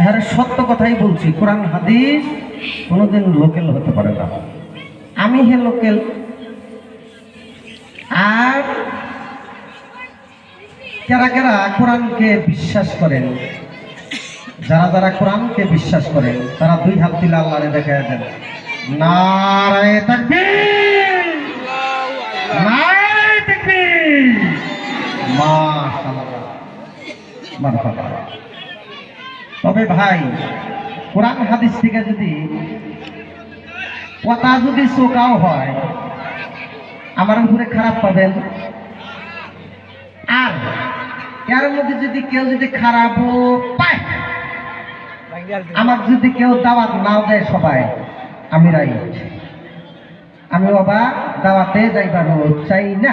হ্যাঁ, সত্য কথাই বলছি, কোরআন হাদিস কোনোদিন লোকেল হতে পারে না। আমি হে লোকেল। আর যারা যারা কোরআনকে বিশ্বাস করেন, যারা যারা কোরআনকে বিশ্বাস করেন, তারা দুই হাত দিলে আল্লাহরে দেখা দেন। নারায়ে তাকবীর, নারায়ে তাকবীর, মাশাআল্লাহ, মারহাবা। তবে ভাই, কোরআন হাদিস থেকে যদি কথা যদি চোখাও হয়, আমার উপরে খারাপ পাবেন। আর এর মধ্যে যদি কেউ যদি খারাপও পায়, আমার যদি কেউ দাওয়াত নাও দেয়, সবাই আমি রাইট, আমি বাবা দাওয়াতে যাইবার চাই না।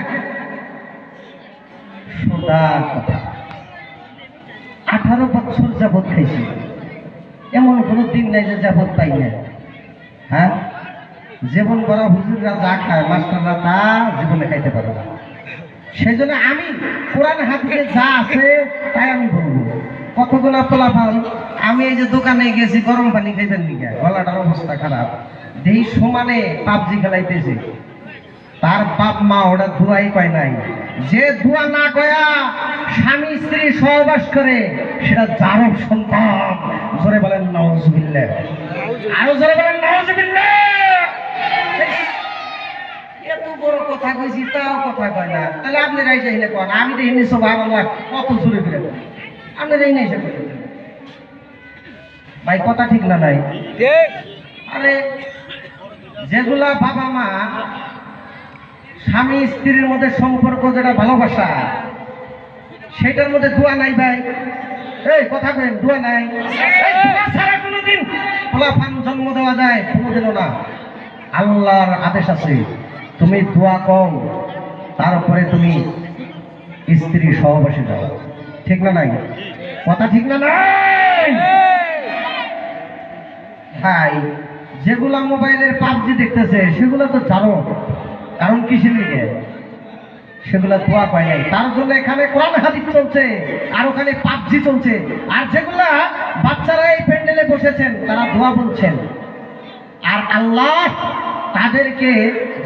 সোজা কথা। 18 বছর যাবত খাইছি, এমন কোনো দিন নাই যে যাবত পাই না। হ্যাঁ, জীবন বড় হুজুররা যা খায়, মাস্টাররা তা জীবনে খাইতে পারে না। সেই জন্য আমি কোরআন হাদিসে যা আছে তাই আমি বলবো। কতগুলো পোলাপান, আমি এই যে দোকানে গেছি গরম পানি খাইবেন নিকা, গলাটার অবস্থা খারাপ, দেই সমানে পাবজি খেলাইতেছে, তার বাপ মা ওটা ধোয়াই পায় নাই। যে ধোয়া না কয়া স্বামী স্ত্রী সহবাস করে, সেটা জারব সন্তান। জোরে বলেন নাউজুবিল্লাহ, আরো জোরে বলেন নাউজুবিল্লাহ। এত বড় কথা কইছি, তাও কথা কয় না। তাহলে আপনি রাই চাইলে কোন, আমি তো হিন্দি সুবহানাল্লাহ কত জোরে করে বলি, আপনি রাই নাই সে ভাই, কথা ঠিক না নাই? ঠিক। আরে যেগুলা বাবা মা স্বামী স্ত্রীর মধ্যে সম্পর্ক, যেটা ভালোবাসা, সেটার মধ্যে দোয়া নাই ভাই। এই কথা কেন, দোয়া নাই? দোয়া ছাড়া কোনোদিন পোলাপান জন্ম দেওয়া যায়? কোনোদিনও না। আল্লাহর আদেশ আছে, তুমি দোয়া কও, তারপরে তুমি স্ত্রী সহবাসী দাও। ঠিক না নাই? কথা ঠিক না নাই? ভাই, যেগুলা মোবাইলের পাবজি দেখতেছে, সেগুলো তো জানো, কারণ কিসের লিগে? সেগুলা দোয়া পায় নাই, তার জন্য এখানে কোরআন হাদিস চলছে, আর ওখানে পাবজি চলছে। আর যেগুলা বাচ্চারা এই প্যান্ডেলে বসেছেন, তারা দোয়া বলছেন। আর আল্লাহ তাদেরকে,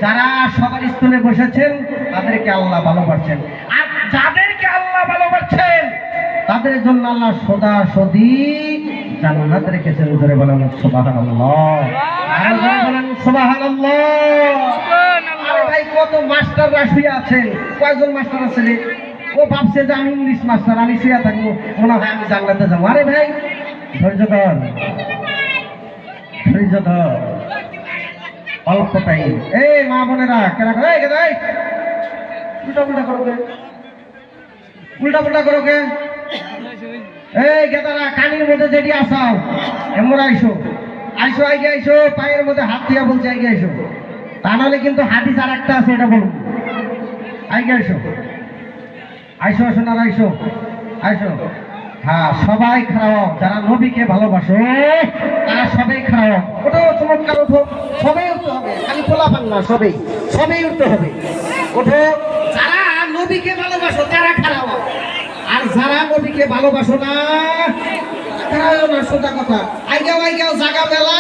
যারা সবার স্থলে বসেছেন, তাদেরকে আল্লাহ ভালোবাসছেন। আর যাদেরকে আল্লাহ ভালোবাসছেন, তাদের জন্য আল্লাহ সদা সদি জান্নাত রেখেছেন। ধরে বলেন সুবহানাল্লাহ, আর ধরে বলেন সুবহানাল্লাহ। আরে ভাই, কত মাস্টাররা শুয়ে আছেন। কয়জন মাস্টার আছে রে? ও ভাবছে যে আমি ইংলিশ মাস্টার, আমি শুয়ে থাকবো, মনে হয় আমি জান্নাতে যাবো। আরে ভাই, ধৈর্য ধর, ধৈর্য ধর, অল্প টাইম। এই মা বোনেরা, কেন উল্টা পুল্টা করো কে? উল্টা পুল্টা করো কে? এই গেদারা, কানির মধ্যে যেটি আসাও, এমন আইসো, আইসো, আগে আইসো, পায়ের মধ্যে হাত দিয়া বলছে আগে আইসো, তা নাহলে কিন্তু হাদিস আর একটা আছে, এটা বলুন। আগে আইসো, আইসো, আসো না, আইসো, আইসো। হ্যাঁ, সবাই খারাপ। যারা নবীকে ভালোবাসো, তারা সবাই খারাপ। ওটা চমৎকার, ওঠো, সবাই উঠতে হবে, খালি পোলাপান না, সবাই সবাই উঠতে হবে। ওঠো, যারা নবীকে ভালোবাসো তারা খারাপ, আর যারা নবীকে ভালোবাসো না, খারাপ না। সোজা কথা। আইগাও আইগাও, জাগা মেলা,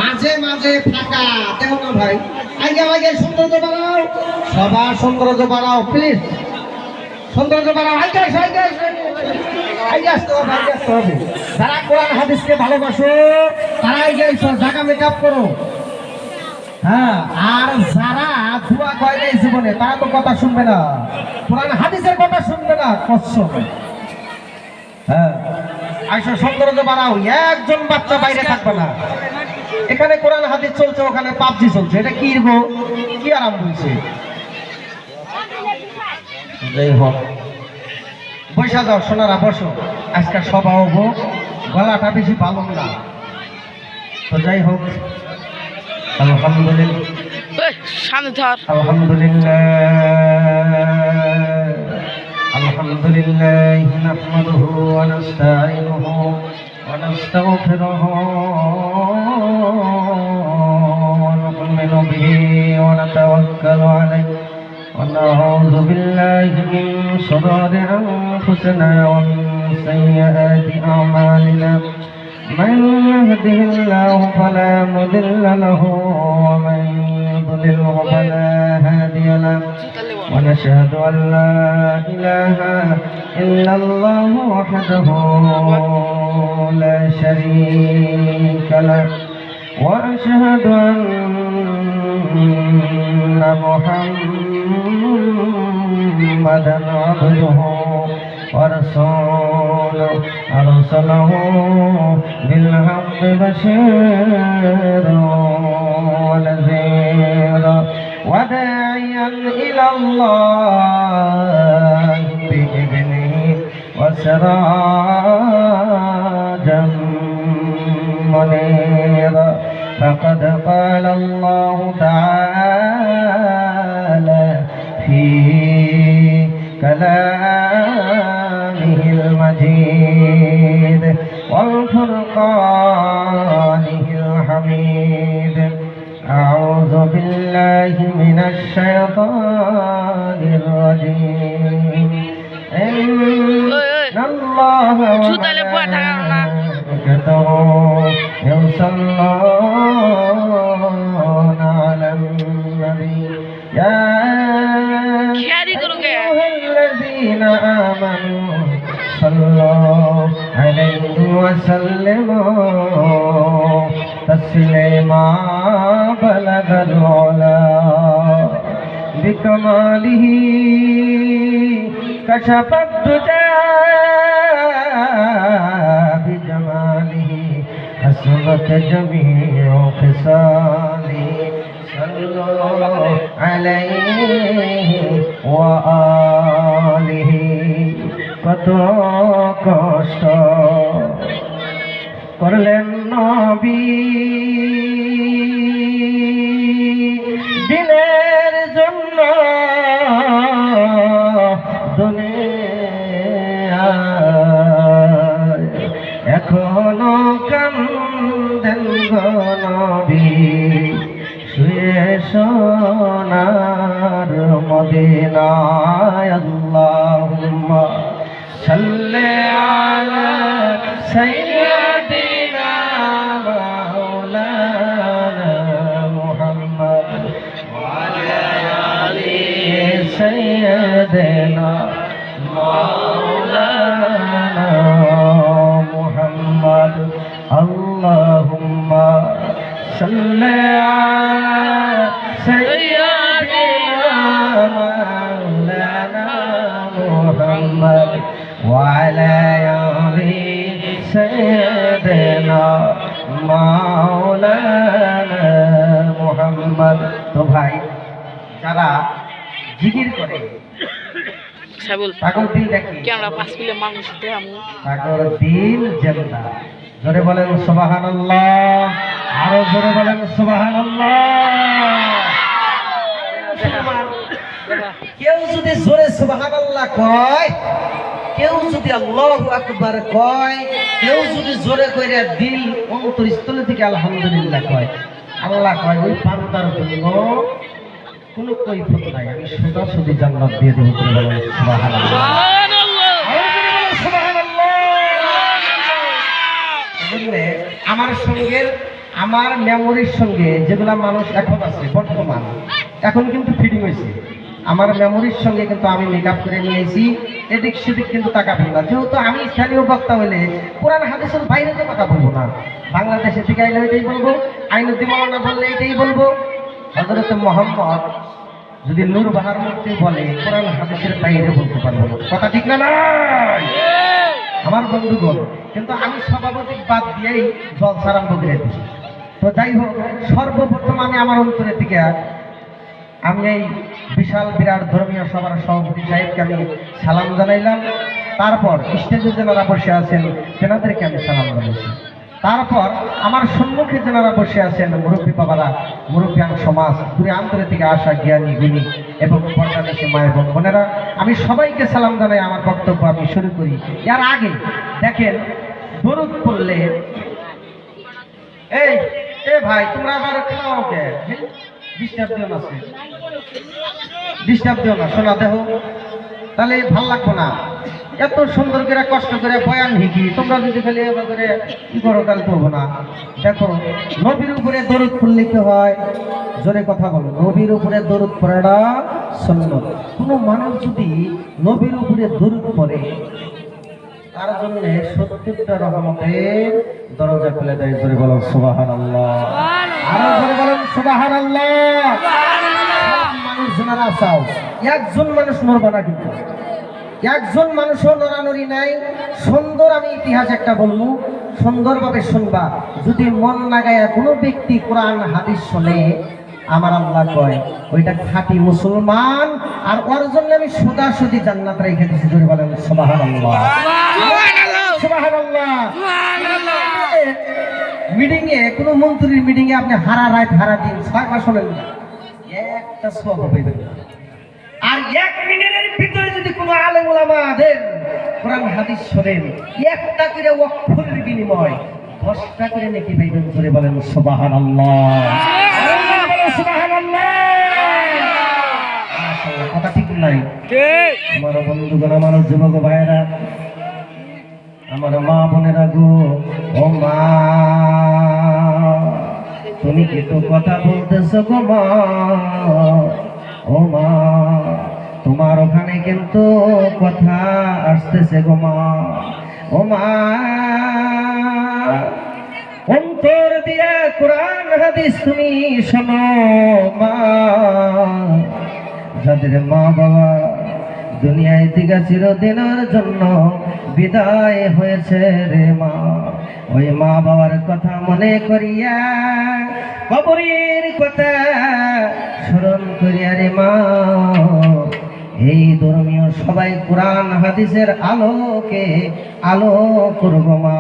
মাঝে মাঝে ফাঁকা, দেও না ভাই। আইগাও আইগাও, সৌন্দর্য বাড়াও, সবার সৌন্দর্য বাড়াও, প্লিজ সৌন্দর্য বাড়াও। আইগাও আইগাও, যারা কোরআন হাদিসকে ভালোবাসো, তারা জায়গা মেকআপ করো। হ্যাঁ, আর যারা ধোয়া কয় নাই জীবনে, তারা তো কথা শুনবে না, কোরআন হাদিসের কথা শুনবে না, কসম। হ্যাঁ, আইসো, সৌন্দর্য বাড়াও, একজন বাচ্চা বাইরে থাকবে না। এখানে কোরআন হাদিস চলছে, ওখানে পাবজি চলছে, এটা কি গো, কি আরাম বলছে? যাই হোক, বসা যাও সোনারা, বসো। আজকে সভা হবো, গলাটা বেশি ভালো না, তো যাই হোক। আলহামদুলিল্লাহ, আলহামদুলিল্লাহ, নাহমাদুহু ওয়া নাস্তাঈনুহু ওয়া নাস্তাগফিরুহু ওয়া নু'মিনু বিহি ওয়া নাতাওয়াক্কালু আলাইহি ونعوذ بالله من شرور أنفسنا ومن سيئات أعمالنا من يهده الله فلا مضل له ومن يضلله فلا هادي له ونشهد أن لا إله إلا الله وحده لا شريك له وأشهد أن محمدا عبده ورسوله أرسله بالحق بشيرا ونذيرا وداعيا إلى الله بإذنه وسراجا منيرا فقد قال الله تعالى في كلامه المجيد والفرقانه الحميد أعوذ بالله من الشيطان الرجيم إن الله وملائكته يصلون على النبي يا أيها الذين آمنوا صلوا عليه وسلموا تسليما بلغ العلا بكماله كشف الدجى بجماله حسنت جميع خصاله صلوا عليه وآله কত কষ্ট করলেন নবী দিনের জন্য দুনিয়ায় এখনো কান্দেন গো নবী শুয়ে সোনার মদিনায় আল্লাহুম্মা সাল্লি আলা সাইয়্যিদিনা মাওলানা মুহাম্মদ ওয়া আলা আলি সাইয়্যিদিনা মাওলানা মুহাম্মদ আল্লাহুম্মা সাল্লি আলা সাইয়্যিদিনা মাওলানা মুহাম্মদ وعلى آل سيدنا مولانا محمد তো ভাই যারা জিকির করে পাগল দিল দেখি আমরা 5 মিলে মানুষ দেখামু পাগল দিল জিন্দা জোরে বলেন সুবহানাল্লাহ আরো জোরে বলেন সুবহানাল্লাহ কেউ যদি জোরে সুবহানাল্লাহ কয় কেউ যদি আল্লাহু আকবার কয় কেউ যদি জোরে কইরা দিল অন্তরস্থল থেকে আলহামদুলিল্লাহ কয় আল্লাহ কয় ওই বান্দার জন্য কোনো কৈফিয়ত নাই আমি সোজাসুজি জান্নাত দিয়ে দেব সুবহানাল্লাহ সুবহানাল্লাহ আমার সঙ্গে আমার মেমোরির সঙ্গে যেগুলা মানুষ এখন আছে বর্তমান এখন কিন্তু ফিটিং হয়েছে আমার মেমোরির সঙ্গে কিন্তু আমি মেকআপ করে নিয়েছি এদিক সেদিক কিন্তু তাকাবেন না যেহেতু আমি স্থানীয় বক্তা হলে কোরআন হাদিসের বাইরে তো কথা বলবো না বাংলাদেশে থেকে আইলে এটাই বলবো আইনুদ্দিন মাওলানা বললে এটাই বলবো হযরত মুহাম্মদ যদি নূর বাহার মূর্তি বলে কোরআন হাদিসের বাইরে বলতে পারবো না কথা ঠিক না নাই আমার বন্ধুগণ কিন্তু আমি সভাপতি বাদ দিয়েই জলসা আরম্ভ করে দিচ্ছি তো যাই হোক সর্বপ্রথম আমি আমার অন্তরের দিকে আমি এই বিশাল বিরাট ধর্মীয় সভার সভাপতি সাহেবকে আমি সালাম জানাইলাম তারপর স্টেজে যারা বসে আছেন তেনাদেরকে আমি সালাম জানাইছি তারপর আমার সম্মুখে যারা বসে আছেন মুরব্বী বাবারা মুরব্বিয়ান সমাজ দূরে আন্তরে থেকে আসা জ্ঞানী গুণী এবং পর্দাদেশী মা এবং বোনেরা আমি সবাইকে সালাম জানাই আমার বক্তব্য আমি শুরু করি এর আগে দেখেন দরুদ পড়লে এই এ ভাই তোমরা আবার খাও কে ডিস্টার্ব দিও না শোনা দেখো তাহলে ভাল লাগবো না এত সুন্দর করে কষ্ট করে বয়ান লিখি, তোমরা যদি খালি এবার করে কি করো তাহলে তো হবো না। দেখো, নবীর উপরে দরুদ পড়লে কি হয়? জোরে কথা বলো, নবীর উপরে দরুদ পড়াটা সুন্নাত। কোনো মানুষ যদি নবীর উপরে দরুদ পড়ে, তার জন্য 70টা রহমতের দরজা খুলে দেয়। জোরে বলো সুবহানাল্লাহ, আরো জোরে বলেন সুবহানাল্লাহ। মানুষ যারা চাও, একজন মানুষ মরবে না, কিন্তু একজন মানুষও নড়ানড়ি নাই। সুন্দর, আমি ইতিহাস একটা বলবো, সুন্দরভাবে শুনবা। যদি মন লাগায়া কোনো ব্যক্তি কোরআন হাদিস শোনে, আমার আল্লাহ কয় ওইটা খাঁটি মুসলমান, আর ওর জন্য আমি সোজাসুজি জান্নাত রেখে দিছি। জোরে বলেন সুবহানাল্লাহ, সুবহানাল্লাহ। মিটিং এ, কোনো মন্ত্রীর মিটিং এ আপনি হারা রাত হারা দিন 6 মাস শোনেন না, একটা সওয়াব পাইবেন না। আর 1 মিনিটের ভিতরে যদি কোনো আলেম ওলামাদের কোরআন হাদিস শোনেন, একটা করে ওয়াকফের বিনিময় 10টা করে নেকি পাইবেন। জোরে বলেন সুবহানাল্লাহ, সুবহানাল্লাহ। মাশাআল্লাহ, কথা ঠিক নাই? ঠিক। আমার বন্ধুগণ, আমার যুবক ভাইরা, আমার মা বোনেরা গো, ও মা, তুমি কি তো কথা বলতেছো গো মা? ও মা, তোমার ওখানে কিন্তু কথা আসতেছে গো মা। ও মা, অন্তর দিয়া কোরআন হাদিস তুমি শোনো মা। যাদের মা বাবা দুনিয়ায় থেকে চিরদিনের জন্য বিদায় হয়েছে রে মা, ওই মা বাবার কথা মনে করিয়া, কবরের কথা স্মরণ করিয়া রে মা, এই ধর্মীয় সবাই কোরআন হাদিসের আলোকে আলো করব মা।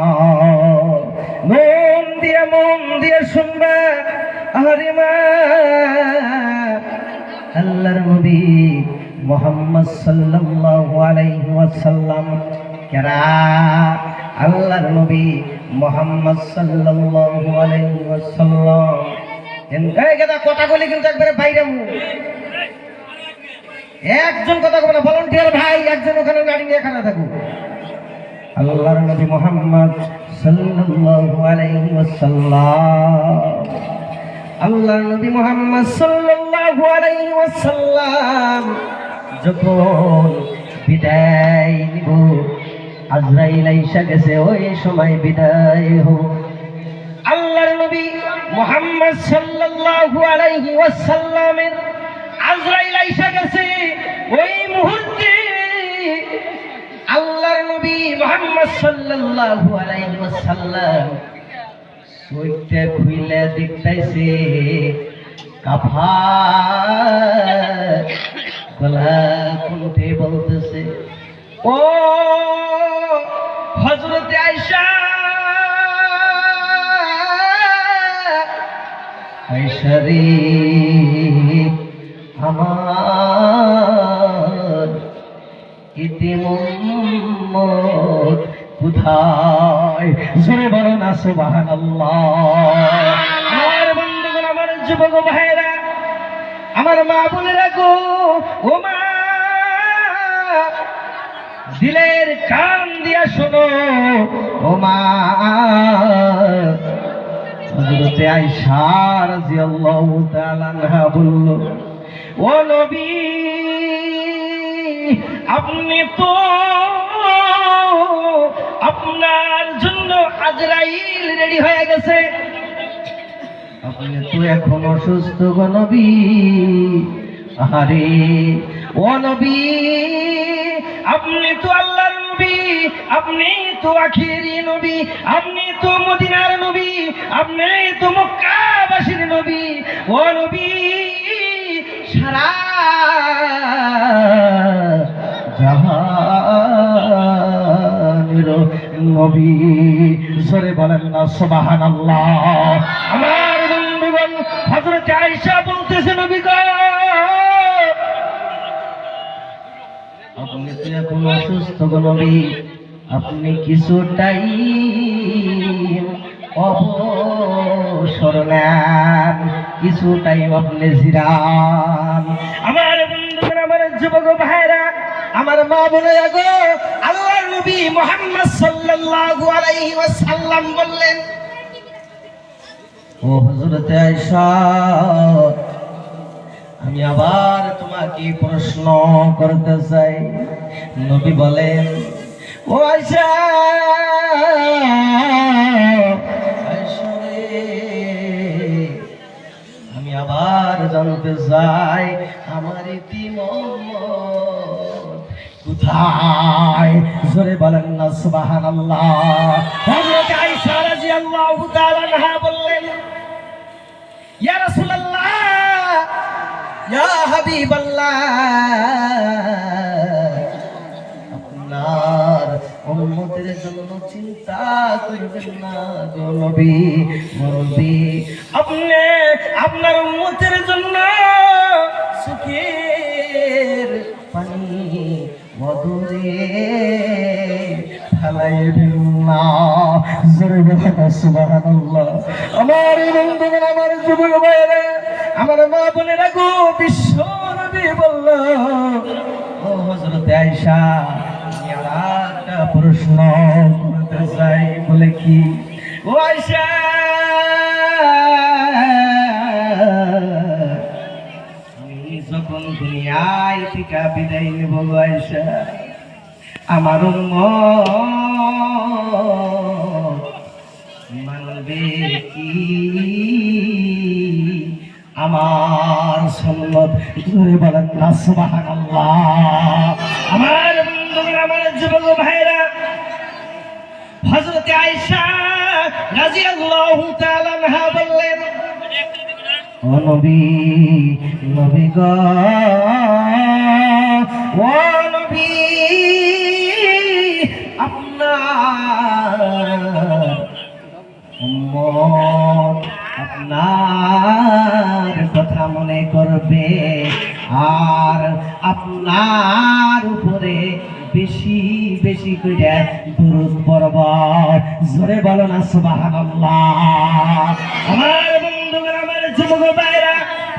মন দিয়ে শুনবা, আরে মা, আল্লাহর নবী মুহাম্মদ সাল্লাল্লাহু আলাইহি ওয়াসাল্লাম কেরা, আল্লাহর নবী মুহাম্মদ সাল্লাল্লাহু আলাইহি ওয়াসাল্লাম। এই কথা কথা বলি কিন্তু একবারে বাইরে মুখ, একজন কথা বলে না, ভলান্টিয়ার ভাই একজন ওখানে গাড়ি নিয়ে খানা থাকুক। আল্লাহর নবী মুহাম্মদ সাল্লাল্লাহু আলাইহি ওয়াসাল্লাম, আল্লাহর নবী মুহাম্মদ সাল্লাল্লাহু আলাইহি ওয়াসাল্লাম যখন বিদায় নিব, আজরাইল আইসা গেছে, ওই সময় বিদায় হোক। আল্লাহর নবী মুহাম্মদ সাল্লাল্লাহু আলাইহি ওয়াসাল্লামের আজরাইল আইসা গেছে, ওই মুহূর্তে আল্লাহর নবী মুহাম্মদ সাল্লাল্লাহু আলাইহি ওয়াসাল্লাম ওইটা খুইলে দেখতাইছে, কাফা গলা কণ্ঠে বলতেছে, ও হযরতে আয়েশা, আয়েশা রে আমার ইতিমুম্মত কোথায়? জোরে বলো না সুবহানাল্লাহ। আমার বন্ধুগণ, আমার যুবক ভাইরা, আমার মা বোনেরা গো, ও মা, দিলের কান দিয়া শোনো ও মা। হযরতে আয়েশা রাদিয়াল্লাহু তাআলা আনহা বলল, ও নবী, আপনি তো আপনার জন্য আজরাইল রেডি হয়ে গেছে, আপনি তো এখন অসুস্থ গো নবী। আরে ও নবী, আপনি তো আল্লাহর নবী, আপনি তো আখিরি নবী, আপনি তো মদিনার নবী, আপনি তো মক্কাবাসীর নবী। ও নবী, সারা জাহানের নবী। জোরে বলেন না সুবহানাল্লাহ। আমার বন্ধুগণ, হযরত আয়েশা বলতেছে, নবী গো, আপনি তো এখন অসুস্থ গো নবী, আপনি কিছু টাইম অবসর নেন, কিছু টাইম আপনি জিরান। আমার বন্ধুগণ, আমার যুবক ভাইরা, আমার মা বলে গো, আল্লাহর নবী মুহাম্মদ সাল্লাল্লাহু আলাইহি ওয়াসাল্লাম বললেন, ও হযরত আয়েশা, আমি আবার তোমাকে প্রশ্ন করতে চাই। নবী বলেন, ও আয়েশা, আয়েশা রে, আমি আবার জানতে চাই আমার ইতিমধ্যে কোথায়? জোরে বলেন না সুবহানাল্লাহ। হযরত আয়েশা রাদিয়াল্লাহু তাআলা আনহা বললেন, ইয়া রাসূলুল্লাহ, ইয়া হাবিবাল্লাহ, আপনার উম্মতের জন্য চিন্তা করবেন না গো নবী। নবী, আপনি আপনার উম্মতের জন্য সুখের পানি মধুরে ফেলাইবেন না। জোরে বলেন সুবহানাল্লাহ। আমার বন্ধুগণ, আমার যুবক ভাইরা, আমার মা বোনেরা গো, বিশ্ব নবী বলল, ও হযরত আয়েশা, আমি আর একটা প্রশ্ন করতে চাই। বলে কি? ও আয়েশা, আমি যখন দুনিয়ায় থেকে বিদায় নেব গো আয়েশা, আমার উম্মত মানবে কি আমার সুন্নাত? জোরে বলেন না সুবহানাল্লাহ। আমার বন্ধুরা, আমার যুবক ভাইরা, হযরত আয়েশা রাদিয়াল্লাহু তাআলা আনহা বললেন, ও নবী, নবী গো, ও নবী, আপনার উম্মত আপনার কথা মনে করবে আর আপনার উপরে বেশি বেশি করে দুরূদ পড়ব। জোরে বলো না সুবহানাল্লাহ। আমার বন্ধুরা, আমার যুবক ভাইরা,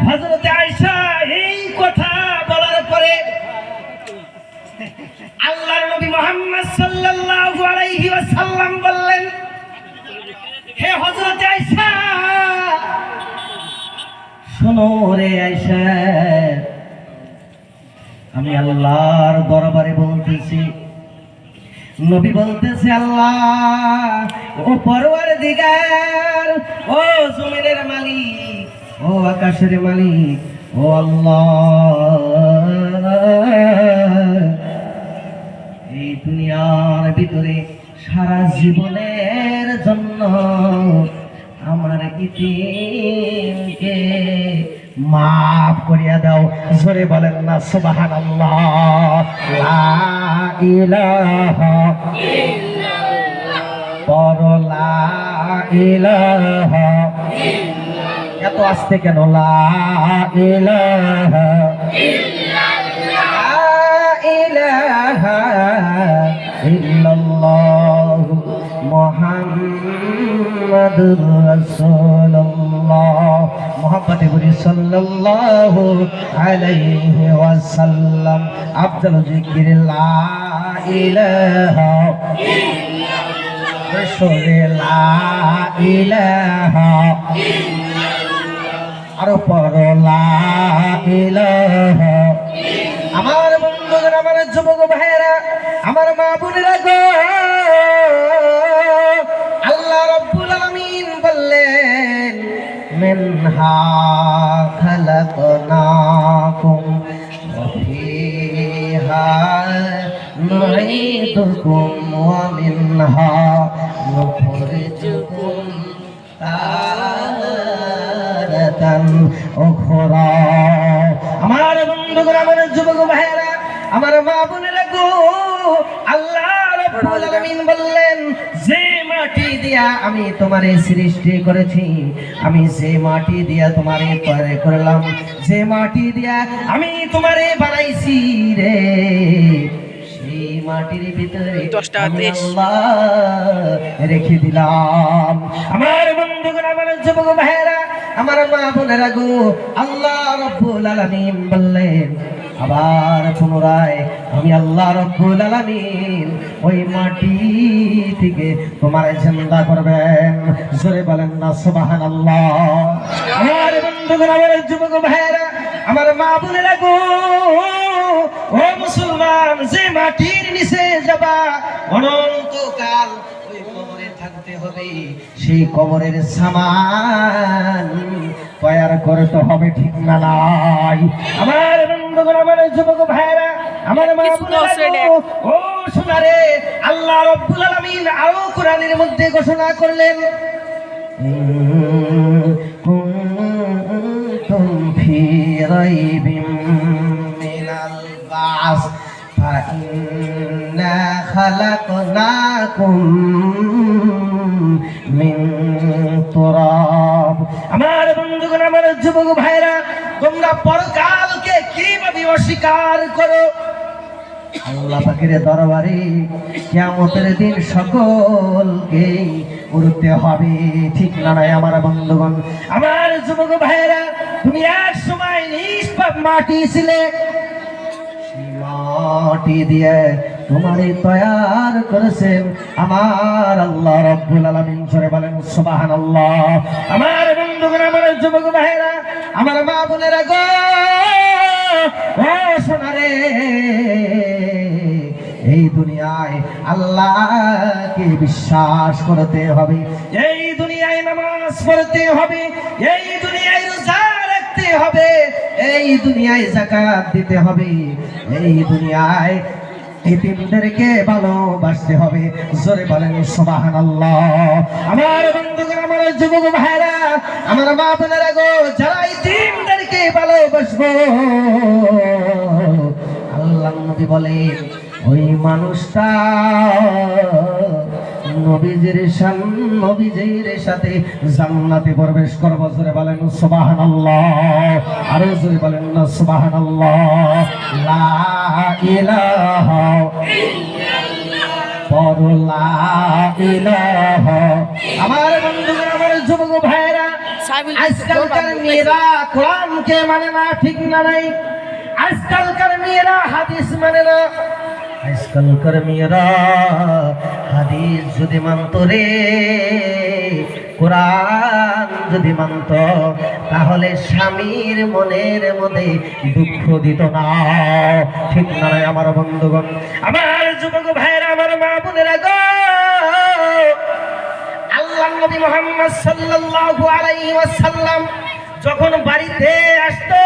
হযরত আয়েশা এই কথা বলার পরে আল্লাহর নবী মুহাম্মদ সাল্লাল্লাহু আলাইহি ওয়াসাল্লাম বললেন, হে হযরত আয়েশা, শোনো রে আয়েশা, আমি আল্লাহর দরবারে বলতেছি। নবী বলতেছে, আল্লাহ, ও পরওয়ারদিগার, ও জমিনের মালিক, ও আকাশের মালিক, ও আল্লাহ, এই দুনিয়ার ভিতরে সারা জীবনের জন্য আমার ইতিমকে মাফ করিয়া দাও। জোরে বলেন না সুবহানাল্লাহ। লা ইলাহা ইল্লাল্লাহ, পড়ো লা ইলাহা ইল্লাল্লাহ। এত আস্তে কেন? লা ইলাহা ইল্লাল্লাহ, লা ইলাহা ইল্লাল্লাহ, মুহাম্মাদুর রাসূলুল্লাহ। মুহাম্মদে বলি সাল্লাল্লাহু আলাইহি ওয়াসাল্লাম। আফদালু যিকির লা ইলাহা ইল্লাল্লাহ, রাসূলে লা ইলাহা ইল্লাল্লাহ, আরো পড়ো লা ইলাহা। আমার বন্ধুরা, আমার যুবক ভাইয়েরা, আমার মা বোনেরা গো, আল্লাহ রাব্বুল আলামিন বললেন, মিনহা খালাকনাকুম ওয়া ফিহা নুঈদুকুম ওয়া মিনহা নুখরিজুকুম তারাতান উখরা। আমার বন্ধুরা, আমার যুবক ভাইয়েরা, আমার মা বোনেরা গো, আল্লাহ রাব্বুল আলামিন বললেন, যে মাটি দিয়া আমি তোমারে সৃষ্টি করেছি, আমি যে মাটি দিয়া তোমারে তৈরি করলাম, যে মাটি দিয়া আমি তোমারে বানাইছি রে, সেই মাটির ভিতরে আমি আল্লাহ রেখে দিলাম। আমার বন্ধুগণ, আমার যুবক ভাইয়েরা, আমার মা বোনেরা গো, আল্লাহ রাব্বুল আলামিন বললেন, আবার পুনরায় আমি আল্লাহ রাব্বুল আলামিন ওই মাটি থেকে তোমার জিন্দা করবেন। জোরে বলেন না সুবহানাল্লাহ। আমার বন্ধুগণ, আমার যুবক ভাইরা, আমার মা বোনেরা গো, ও মুসলমান, যে মাটির নিচে যাবা অনন্তকাল ওই কবরে থাকতে হবে, সেই কবরের সামান তৈরি করতে হবে, ঠিক না নাই? আমার বন্ধুগণ, আমার যুবক ভাইরা, আমার মা বোনেরা গো, ও সোনারে, আল্লাহ রাব্বুল আলামিন আরো কোরআনের মধ্যে ঘোষণা করলেন, কুনতুম ফি রাইবিম মিনাল বাস ফাইন্না খালাকনাকুম মিন তুরাব। আমার বন্ধুগণ, আমার যুবক ভাইরা, তোমরা পরকালকে কিভাবে অস্বীকার করো? আল্লাহ পাকের দরবারে কিয়ামতের দিন সকলকে উঠতে হবে, ঠিক না নাই? আমার বন্ধুগণ, আমার যুবক ভাইরা, তুমি এক সময় নিষ্পাপ মাটি ছিলে, সেই মাটি দিয়ে তোমারে তৈয়ার করেছেন আমার আল্লাহ রাব্বুল আলামিন। জোরে বলেন সুবহানাল্লাহ। আমার বন্ধুগণ, আমার যুবক ভাইরা, আমার মা বোনেরা গো, ও সোনারে, এই দুনিয়ায় আল্লাহকে বিশ্বাস করতে হবে, এই দুনিয়ায় নামাজ পড়তে হবে, এই দুনিয়ায় রোজা রাখতে হবে, এই দুনিয়ায় যাকাত দিতে হবে, এই দুনিয়ায় এতিমদেরকে ভালোবাসতে হবে। জোরে বলেন সুবহানাল্লাহ। আমার বন্ধুগণ, আমার যুবক ভাইরা, আমার মা বোনেরা গো, যারা এতিমদেরকে ভালোবাসবো, আল্লাহ নবী বলেন ওই মানুষটা নবীজির সাথে জান্নাতে প্রবেশ করবে। জোরে বলেন সুবহানাল্লাহ। আরো জোরে বলেন না সুবহানাল্লাহ। লা ইলাহা ইল্লাল্লাহ, লা ইলাহা। আমার বন্ধুরা, আমার যুবক ভাইরা, আজকালকার মেয়েরা কোরআনকে মানে না, ঠিক না নাই? আজকালকার মেয়েরা হাদিস মানে না, আজকালকার মেয়েরা হাদিস যদি মানত রে, কোরআন যদি মানত, তাহলে স্বামীর মনের মধ্যে দুঃখ দিত না, ঠিক না? আমার বন্ধুগণ, আমার যুবক ভাইরা, আমার মা বোনেরা গো, আল্লাহ নবী মুহাম্মদ সাল্লাল্লাহু আলাইহি ওয়াসাল্লাম যখন বাড়িতে আসতো,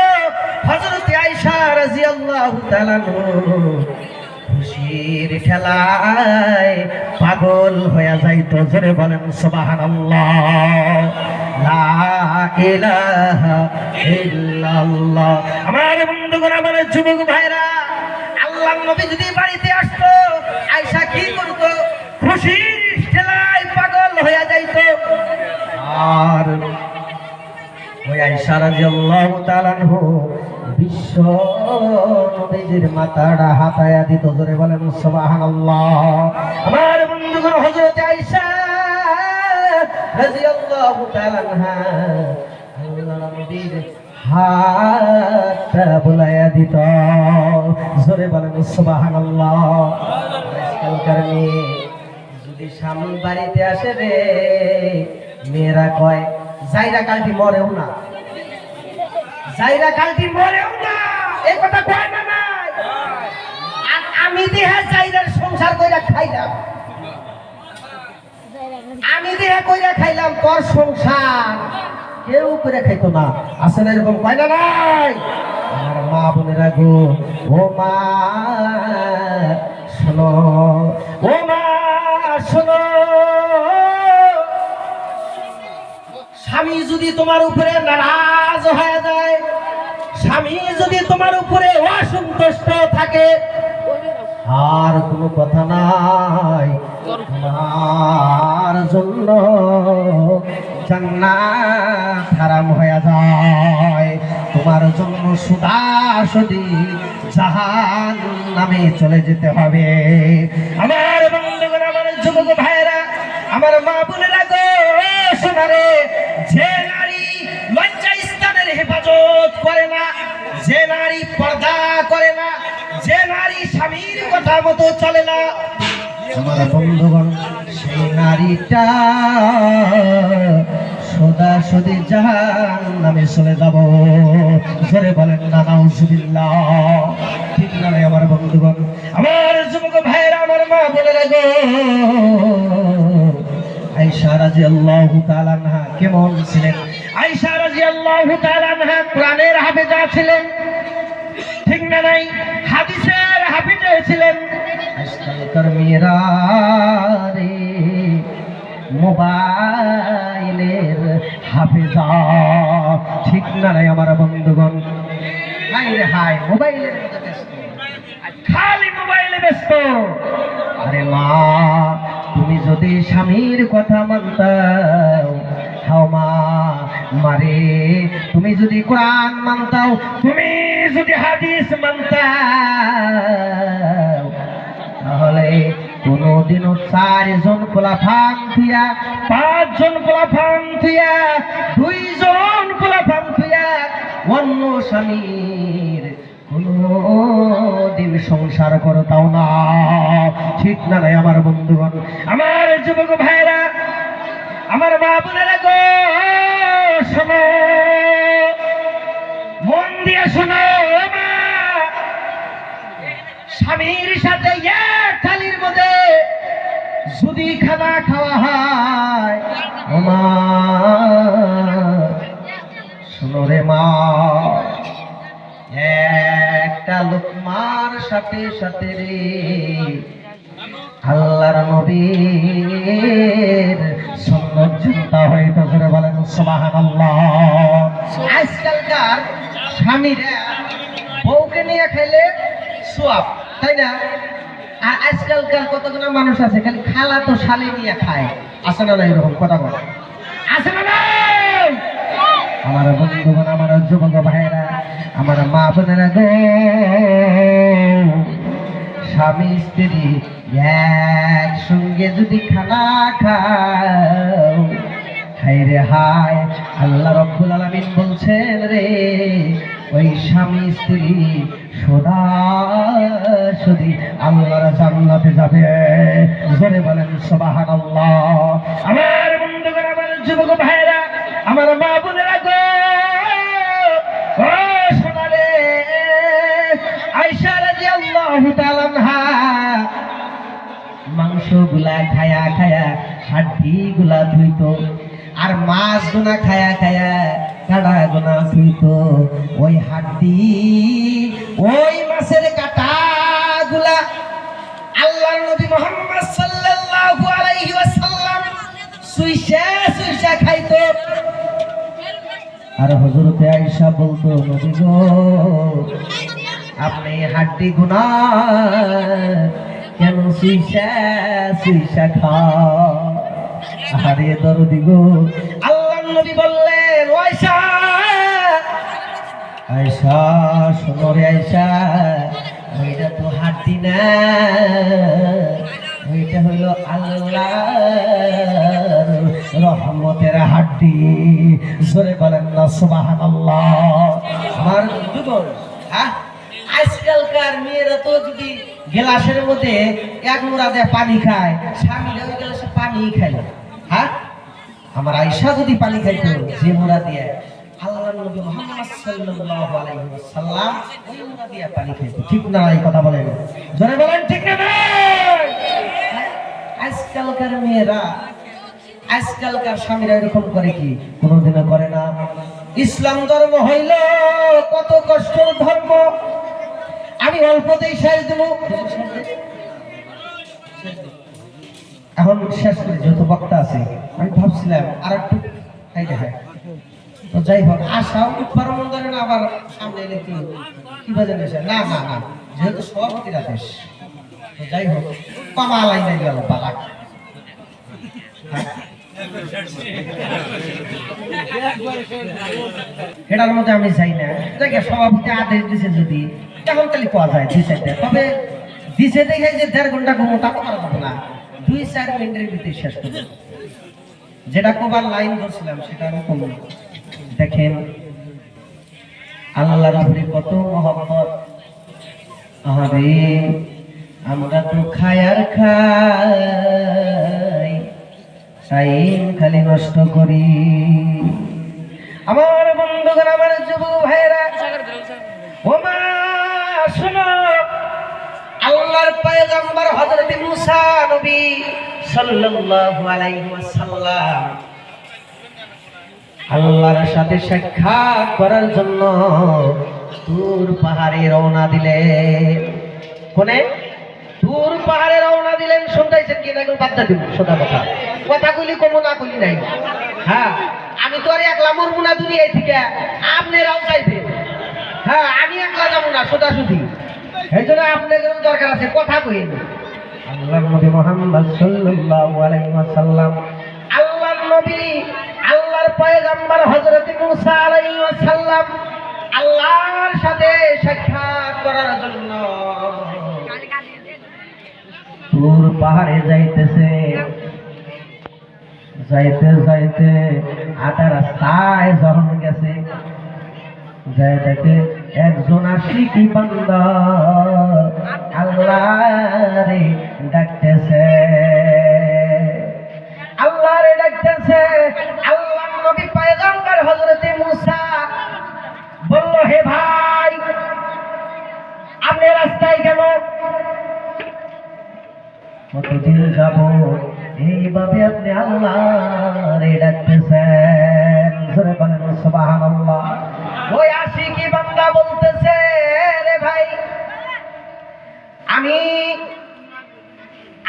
হযরত আয়েশা রাদিয়াল্লাহু তাআলা খুশির ঠেলায় পাগল হয়ে যাইতো। জোরে বলেন সুবহানাল্লাহ। লা ইলাহা ইল্লাল্লাহ। আমার বন্ধুগণ, আমার যুবক ভাইরা, আল্লাহর নবী যদি বাড়িতে আসতো, আয়েশা কি করত? খুশির ঠেলায় পাগল হয়ে যাইতো। আর ওই আয়েশা রাদিয়াল্লাহু তাআলা বিশ্ব নবীজির মাথাটা হাতায়া দিত। জোরে বলেন সুবহানাল্লাহ। আমার বন্ধুগণ, হযরত আয়েশা রাদিয়াল্লাহু তাআলা আনহা আল্লাহর নবীর হাতটা বুলাইয়া দিত। জোরে বলেন সুবহানাল্লাহ। আজকালকার মেয়ে যদি স্বামী বাড়িতে আসে রে, মেয়েরা কয় যাইরা কালটি মরেও না, যাইরা কালটি মরেও না, এই কথা কয় না নাই? আর আমি দেহা যাইরার সংসার কইরা খাইলাম, আমি দেহা কইরা খাইলাম, তোর সংসার কেউ করে খাইতো না। আছে না এরকম? কয় না নাই? আমার মা বোনেরা গো, ও মা শোনো, ও মা শোনো, স্বামী যদি তোমার উপরে নারাজ হয়ে যায়, স্বামী যদি তোমার উপরে অসন্তুষ্ট থাকে, আর কোনো কথা নাই, তোমার জন্য জান্নাত হারাম হয়ে যায়, তোমার জন্য সুদাসুদি জাহান্নামে চলে যেতে হবে। আমার বন্ধুগণ, আমার যুবক ভাইরা, আমার মা বোনেরা গো, শোনারে, যে নারী লজ্জা স্থানের হেফাজত করে না, যে নারী পর্দা করে না, যে নারী স্বামীর কথা মতো চলে না, আমার বন্ধুগণ সেই নারীটা সোজাসুজি জাহান্নামে চলে যাব। জোরে বলেন না নাউজুবিল্লাহ। ঠিক না আমার বন্ধুগণ, আমার যুবক ভাইরা, আমার মা বোনেরা গো, আয়েশা রাদিয়াল্লাহু তাআলা আনহা কেমন ছিলেন? আয়েশা রাদিয়াল্লাহু তাআলা আনহা কোরআনের হাফেজা ছিলেন, ঠিক না নাই? হাদিসের হাফেজা ছিলেন। আজকালকার মেয়েরা রে মোবাইলের হাফেজা, ঠিক না নাই আমার বন্ধুগণ? হাই রে হাই, মোবাইলের মধ্যে ব্যস্ত, খালি মোবাইলে ব্যস্ত। আরে মা, তুমি যদি স্বামীর কথা মানতাও, হাও মা মারে, তুমি যদি কোরআন মানতাও, তুমি যদি হাদিস মানতাও, তাহলে কোনদিনও 4 জন পোলাপান থুইয়া, 5 জন পোলাপান থুইয়া, 2 জন পোলাপান থুইয়া অন্য স্বামীর কোনদিন সংসার করতাও না, ঠিক না নাই আমার বন্ধুগণ? আমার যুবক ভাইরা, আমার মা বোনেরা গো, শোনো, মন দিয়ে শোনো। মা, স্বামীর সাথে এক থালির মধ্যে যদি খানা খাওয়া হয়, ও মা শোনো রে মা, একটা লোকমার সাথে সাথে রে আল্লাহর নবীর সুন্নাত চিন্তা হইতো। করে বলেন সুবহানাল্লাহ। আজকালকার স্বামীরা বউকে নিয়ে খেলে সোয়াব, তাই না? আর আজকালকার কতগুলো মানুষ আছে খালি খালা তো শালি নিয়ে খায়, আছে না? এরকম কথা বলে, আছে না? আমার বন্ধুগণ, আমার যুবক ভাইয়েরা, আমার মা বোনেরা গো, স্বামী স্ত্রী একসঙ্গে যদি খানা খাও, হায় রে হায়, আল্লাহ রাব্বুল আলামিন বলছেন রে, ওই স্বামী স্ত্রী সোজাসুজি আল্লাহর জান্নাতে যাবে। জোরে বলেন সুবহানাল্লাহ। আমার বন্ধুগণ, আমার যুবক ভাইরা, আমার মা বোনেরা গো, ও সোনারে, আয়েশা রাদিয়াল্লাহু তাআলা আনহা মাংস গুলা খায়া খায়া হাড্ডি গুলা ধুইতো, আর মাছ গুনা খায়া খায়া কাটা গুনা ধুইতো। ওই হাড্ডি, ওই মাছের কাটা গুলা আল্লাহর নবী মুহাম্মদ সাল্লাল্লাহু আলাইহি ওয়াসাল্লাম সুইসা সুইসা খাইতো। আর হযরতে আয়েশা বলতো, নবী গো, আপনি হাড্ডি গুনা কেন সুইসা সুইসা খান? আরে দরদি গো, আল্লাহর নবী বললেন, আয়েশা, আয়েশা শোনো রে আয়েশা, ওইটা তো হাড্ডি না, ওইটা হলো আল্লাহর রহমতের হাড্ডি। জোরে বলেন না সুবহানাল্লাহ। আমার যুবক, হ্যাঁ, আজকালকার মেয়েরা তো যদি গ্লাসের মধ্যে 1 মুড়া দিয়ে পানি খায়, স্বামীরা ওই গ্লাসে পানি খাইল। হ্যাঁ, আমার আয়েশা যদি পানি খাইতো যে মুড়া দিয়ে, আল্লাহর নবী মুহাম্মদ সাল্লাল্লাহু আলাইহি ওয়াসাল্লাম ওই মুড়া দিয়ে পানি খাইতো। ঠিক না? এই কথা বলেন, জোরে বলেন, ঠিক না? আজকালকার মেয়েরা, আজকালকার স্বামীরা এরকম করে কি? কোনোদিনও করে না। ইসলাম ধর্ম হইল কত কষ্টের ধর্ম। আমি অল্পতেই শেষ দেব, এখন শেষ করে, যেহেতু বক্তা আছে, আমি ভাবছিলাম আর একটু খাইতে হয়। তো যাই হোক, আশাও উৎপার মন ধরে না, আবার সামনে এলে কি বাজার না না না, যেহেতু সভাপতির আদেশ, তো যাই হোক, পামা আলাই নাই গেল পালা। এটার মধ্যে আমি চাই না, দেখে সভাপতি আদেশ দিছে, যদি এখন তাহলে পাওয়া যায় দিছে, তবে দিছে দেখে যে 1.5 ঘন্টা ঘুমোটা করা যাবে না, 2-4 মিনিটের ভিতরে শেষ করবো। যেটা কবার লাইন ধরছিলাম সেটা আমি কমল। দেখেন, আল্লাহর উপরে কত মহব্বত। আরে আমরা তো খাই আর খাই, টাইম খালি নষ্ট করি। আমার বন্ধুগণ, আমার যুবক ভাইরা, ও মা শোনো, আল্লাহর পয়গম্বর হযরত মুসা নবী সাল্লাল্লাহু আলাইহি ওয়াসাল্লাম আল্লাহর সাথে সাক্ষাৎ করার জন্য তুর পাহাড়ে রওনা দিলেন। কোনে? তুর পাহাড়ে রওনা দিলেন। শুনতেছেন কি না? এগুলো বাদ দিন, সোজা কথা কথা কইলি কমো না কইলি নাই। হ্যাঁ, আমি তো আর একলা মরবো না দুনিয়ায় থেকে, আপনারাও চাইবেন। হ্যাঁ, আমি একলা যাবো না, সোজাসুজি। এই জন্য আপনাদের দরকার আছে, কথা কইন। আল্লাহর নবী মুহাম্মদ সাল্লাল্লাহু আলাইহি ওয়াসাল্লাম, আল্লাহর নবী, আল্লাহর পয়গম্বর হযরত মুসা আলাইহিস সালাম আল্লাহর সাথে সাক্ষাৎ করার জন্য তুর পাহাড়ে যাইতেছে। যাইতে যাইতে আধা রাস্তায় যখন গেছে, যাইতে একজন আশিকি বান্দা আল্লাহরে ডাকতেছে, আল্লাহরে ডাকতেছে। আল্লাহর নবী পয়গম্বর হযরত মুসা বলল, হে ভাই, আপনি রাস্তায় কেন? কতদিন যাব এইভাবে আপনি আল্লাহরে ডাকতেছেন? জোরে বলেন সুবহানাল্লাহ। ওই আশিকি বান্দা বলতেছে, রে ভাই, আমি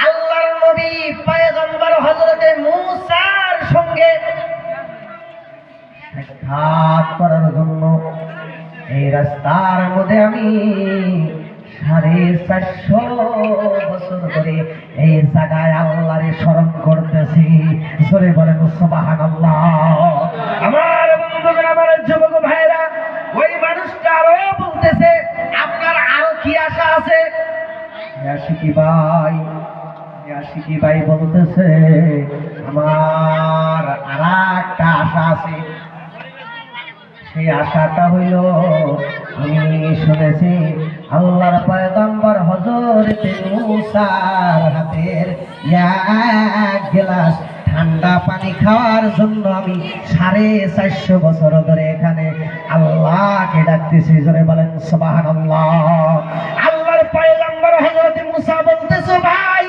আল্লাহর নবী পয়গম্বর হযরত মুসার সঙ্গে সাক্ষাৎ করার জন্য এই রাস্তার মধ্যে আমি 450 বছর ধরে এই জায়গায় আল্লাহরে স্মরণ করতেছি। জোরে বলেন সুবহানাল্লাহ। আমার বন্ধুগণ, আমার যুবক ভাইরা, ওই মানুষটা আরো বলতেছে, আপনার আরো কি আশা আছে? আশিকি ভাই বলতেছে, আমার আরেকটা আশা আছে। সেই আশাটা হইল, আমি শুনেছি আল্লাহর পয়গম্বর হযরত মুসার হাতের এক গ্লাস ঠান্ডা পানি খাওয়ার জন্য আমি 450 বছর ধরে এখানে আল্লাহকে ডাকতেছি। জোরে বলেন সুবহানাল্লাহ। আল্লাহর পয়গম্বর হযরত মুসা বলতেছে, ভাই,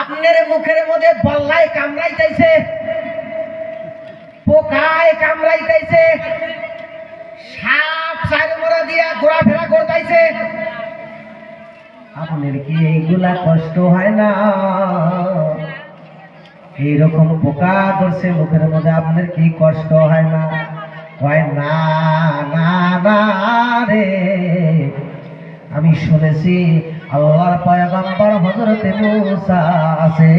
আপনার মুখের মধ্যে বল্লায় কামড়াইতেছে, পোকায় কামড়াইতেছে, সাপ চারমোড়া দিয়া ঘোরাফেরা করতেছে, আপনার কি এইগুলা কষ্ট হয় না? এইরকম পোকা ধরছে মুখের মধ্যে, আপনার কি কষ্ট হয় না? হয় না, না না রে, আমি শুনেছি আল্লাহর পয়গম্বর হযরত মুসা আছে,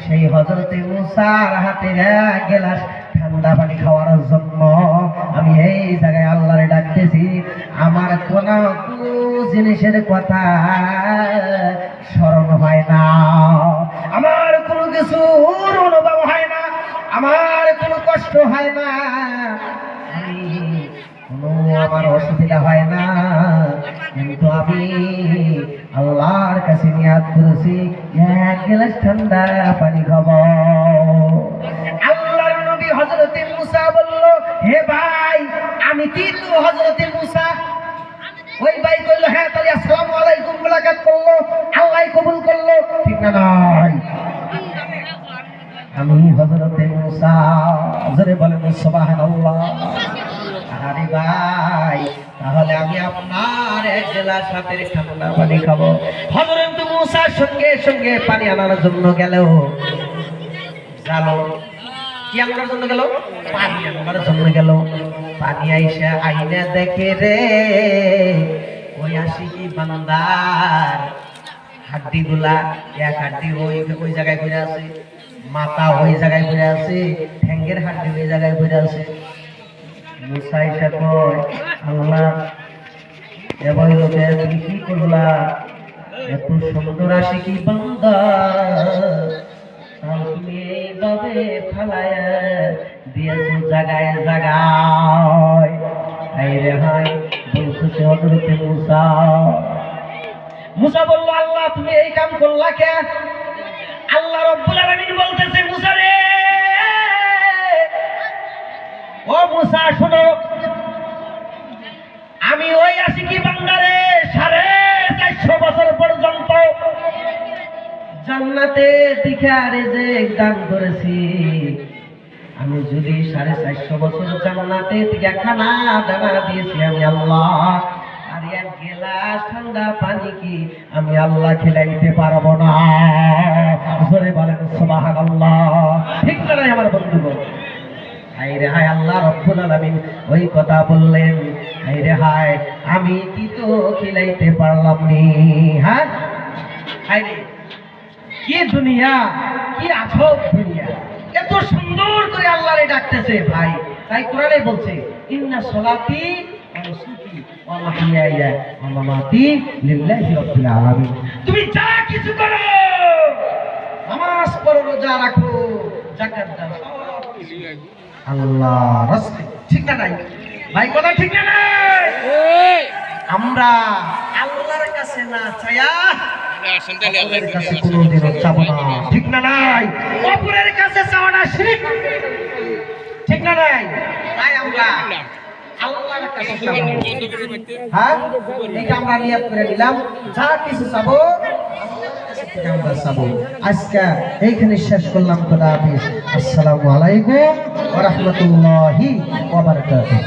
সেই হযরত মুসার হাতের এক গ্লাস ঠান্ডা পানি খাওয়ার জন্য আমি এই জায়গায় আল্লাহরে ডাকতেছি। আমার কোন জিনিসের কথা স্মরণ হয় না, আমার কোনো কিছুর অনুভব হয় না, আমার কোনো কষ্ট হয় না, আমার অসুবিধা হয় না, কিন্তু আমি আল্লাহর কাছে নিয়াত করেছি এক গ্লাস ঠান্ডা পানি খাবো। আল্লাহর নবী হযরত মুসা বলল, হে ভাই, আমি কি তো হযরত মুসা? ওই ভাই কইল, হ্যাঁ, তাহলে আসসালামু আলাইকুম মুলাকাত করলো, আল্লাহ কবুল করলো, ঠিক না? নয়, আমি হযরত মুসা। জোরে বলেন সুবহানাল্লাহ। আরে ভাই, তাহলে আমি আপনার এক গ্লাস হাতের ঠান্ডা পানি খাবো। হযরত মুসা সঙ্গে সঙ্গে পানি আনার জন্য গেল। জানো কি আনার জন্য গেল? পানি আনার জন্য গেল। পানি আইসা আইনা দেখে রে, ওই আশিকি বান্দার হাড্ডি গুলা, এক হাড্ডি ওই জায়গায় পড়ে আছে, মাথা ওই জায়গায় পড়ে আছে, ঠ্যাঙ্গের হাড্ডি ওই জায়গায় পড়ে আছে। মুসা এসে কয়, আল্লাহ, এবার লোকে তুমি কি করলা? এত সুন্দর আশিকি বান্দা তুমি এইভাবে ফেলায় দিয়েছো জায়গায় জায়গায়। হাই রে হাই বলতেছে হযরতে মুসা। মুসা বলল আল্লাহ তুমি এই কাম করলা কেন? আল্লাহ রাব্বুল আলামিন বলতেছে মুসা রে, ও মুসা শোনো, আমি ওই আশিকি বান্দারে 450 বছর পর্যন্ত জান্নাতে দিকে রিজিক দান করেছি। আমি যদি 450 বছর জান্নাতে দিকে খানা দানা দিয়েছি আমি আল্লাহ, আর এক গ্লাস ঠান্ডা পানি কি আমি আল্লাহ খেলাইতে পারবো না? জোরে বলেন সুবহানাল্লাহ। ঠিক না আমার বন্ধুগণ? হায়রে হায় আল্লাহ রাব্বুল আলামিন ওই কথা বললেন, হায়রে হায় আমি কি তো খিলাইতে পারলাম নি। হ্যাঁ হায়রে কি দুনিয়া, কি আজব দুনিয়া, এত সুন্দর করে আল্লাহরে ডাকতেছে ভাই। তাই কোরআনে বলছে ইন্না সলাতি ওয়া নুসুকি ওয়া মাহইয়ায়া ওয়া মামাতি লিল্লাহি রাব্বিল আলামিন। তুমি যা কিছু করো, নামাজ পড়ো, রোজা রাখো, যাকাত দাও, সব কিছু আল্লাহ রাস্তায়। ঠিক না নাই ভাই? কথা ঠিক না নাই? আমরা আল্লাহর কাছে না চাইয়া অপরের কাছে কোনোদিনও চাবো না। ঠিক না নাই? অপরের কাছে চাওয়া না শিরক। ঠিক না নাই? তাই আমরা আল্লাহর কাছে চাবো। হ্যাঁ এটা আমরা নিয়ত করে নিলাম, যা কিছু চাবো আমরা চাবো। আজকে এইখানে শেষ করলাম। খোদা হাফেজ। আসসালামু আলাইকুম ওয়া রাহমাতুল্লাহি ওয়া বারাকাতুহু।